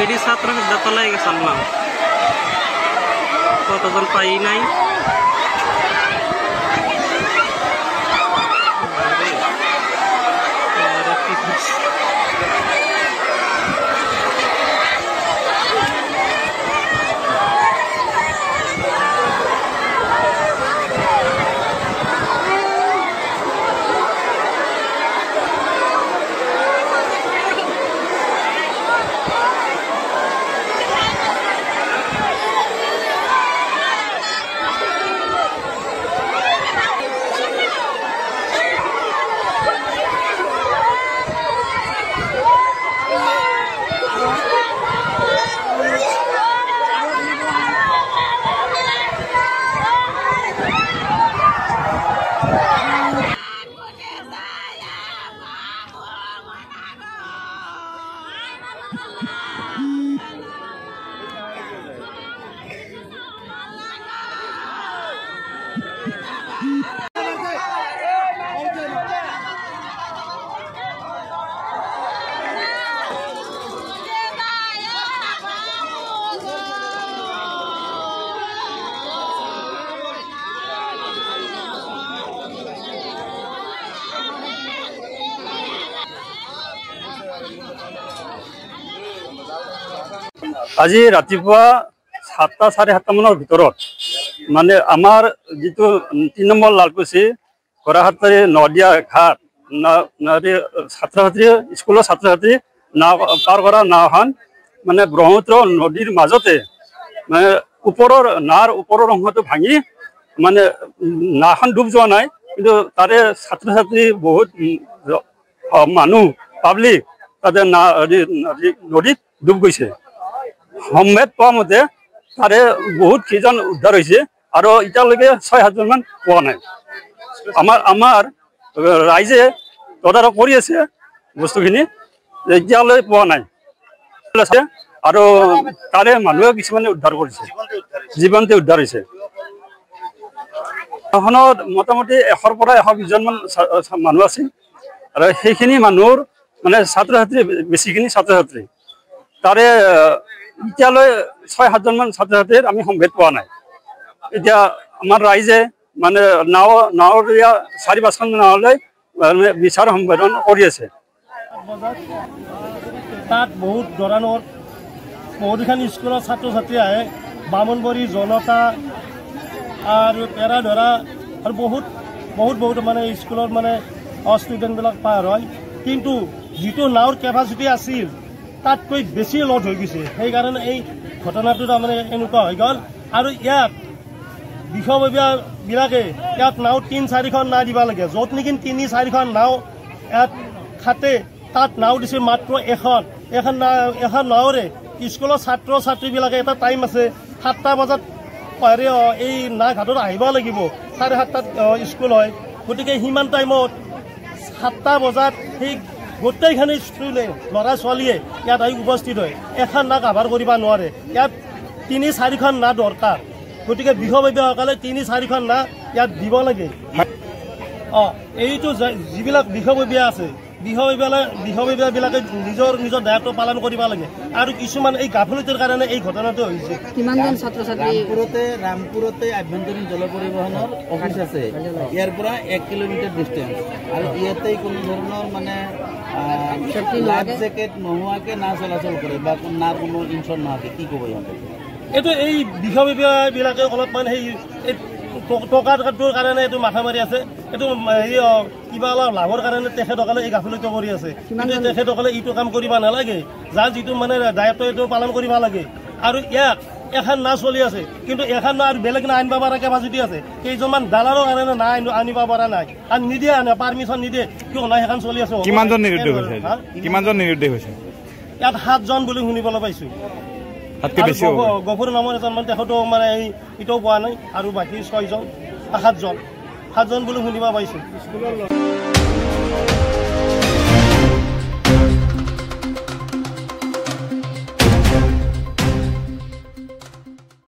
এৰই ছাত্ৰ বিদ্যাতলায় গেছিলাম, কতজন পাই নাই। আজি ৰাতিপুৱা 7টা 7:30 মানৰ ভিতৰত মানে আমাৰ যিটো 3 নম্বৰ লালকুচি কৰাহাটৰ নদিয়া ঘাট ছাত্ৰ ছাত্ৰী স্কুলৰ ছাত্ৰ ছাত্ৰী নাও পাৰ কৰা নাওখন মানে ব্ৰহ্মপুত্ৰ নদীৰ মাজতে মানে ওপৰৰ নাৰ ওপৰৰ অংশটো ভাঙি মানে নাওখন ডুব যোৱা নাই, কিন্তু তাৰে ছাত্ৰ ছাত্ৰী বহুত মানুহ পাব্লিক তাতে নদীত ডুব গৈছে। সম্ভেদ পোৱা মতে তাৰে বহুত কেইজন উদ্ধাৰ হৈছে আৰু এতিয়ালৈকে 6-7জন মান পোৱা নাই। আমাৰ ৰাইজে তদাৰক কৰি আছে বস্তুখিনি, এতিয়ালৈ পোৱা নাই আৰু তাৰে মানুহে কিছুমানে উদ্ধাৰ কৰিছে, জীৱনতে উদ্ধাৰ হৈছে। এখনত মোটামুটি 100 পৰা 120জন মান মানুহ আছে আৰু সেইখিনি মানুহৰ মানে ছাত্ৰ ছাত্ৰী বেছিখিনি ছাত্ৰ ছাত্ৰী, তাৰে এতিয়ালৈ 6-7জন মান ছাত্ৰ ছাত্ৰীৰ আমি সম্ভেদ পোৱা নাই। এতিয়া আমাৰ ৰাইজে মানে নাৱৰীয়া 4-5খন নাৱলৈ বিচাৰ সম্পাদন কৰি আছে। তাত বহুত ধৰণৰ বহুতখন স্কুলৰ ছাত্ৰ ছাত্ৰী আহে, বামুণবৰী জনতা আৰু পেৰাধৰা আৰু বহুত মানে স্কুলৰ মানে ষ্টুডেণ্টবিলাক পাৰ হয়, কিন্তু যিটো নাওৰ কেপাচিটি আছিল তাতকৈ বেছি লড হৈ গৈছে। সেইকাৰণে এই ঘটনাটো তাৰমানে এনেকুৱা হৈ গ'ল। আৰু ইয়াত বিষয়ববীয়াবিলাকে ইয়াত নাও 3-4খন নাও দিব লাগে, য'ত নেকি 3-4খন নাও ইয়াত খাটে তাত নাও দিছে মাত্ৰ এখন নাৱৰে স্কুলৰ ছাত্ৰ ছাত্ৰীবিলাকে এটা টাইম আছে 7টা বজাত এই নাওঘাটত আহিব লাগিব, 7:30টাত স্কুল হয়, গতিকে সিমান টাইমত 7টা বজাত সেই গোটেইখিনি স্কুলে ল'ৰা ছোৱালীয়ে ইয়াত আহি উপস্থিত হয়, এখন নাও কাভাৰ কৰিব নোৱাৰে। ইয়াত 3-4খন নাও দৰকাৰ, গতিকে বিষয়ববীয়াসকলে 3-4খন নাও ইয়াত দিব লাগে। এইটো যিবিলাক বিষয়ববীয়া আছে বিষয়ববীয়াবিলাকে নিজৰ দায়িত্ব পালন কৰিব লাগে। আৰু কিছুমান এই গাফিলতিৰ কাৰণে এই ঘটনাটো হৈছে। কিমানজন ছাত্ৰ ছাত্ৰী ৰামপুৰতে আভ্যন্তৰীণ জল পৰিবহণৰ অফিচ আছে, ইয়াৰ পৰা 1 কিলোমিটাৰ ডিষ্টেঞ্চ, আৰু ইয়াতে কোনো ধৰণৰ মানে লাইফ জেকেট নোহোৱাকৈ নাও চলাচল কৰে বা না কোনো ইনচুৰেঞ্চ নোহোৱাকৈ, কি ক'ব ইহঁতে? এইটো এই বিষয়ববীয়াবিলাকে অলপমান সেই টকাৰ কাৰণে এইটো মাথা মাৰি আছে, এইটো কিবা অলপ লাভৰ কাৰণে তেখেতসকলে এই গাফিলতি কৰি আছে। কিন্তু তেখেতসকলে এইটো কাম কৰিব নালাগে, যাৰ যিটো মানে দায়িত্ব এইটো পালন কৰিব লাগে। আৰু ইয়াত এখন নাও চলি আছে, কিন্তু এখন নাও আৰু বেলেগ নাও আনিব পৰা কেপাচিটি আছে, কেইজনমান দালালৰ কাৰণে নাও আনিব পৰা নাই আৰু নিদিয়ে, পাৰ্মিশ্যন নিদিয়ে, কিয় নাই সেইখন চলি আছে। কিমানজন নিৰুদ্দেশ হৈছে? ইয়াত 7জন বুলি শুনিবলৈ পাইছোঁ। গফুৰ নামৰ এজন মানে তেখেতো মানে এতিয়াও পোৱা নাই, আৰু বাকী 6জন 7জন বুলি শুনিব পাইছোঁ।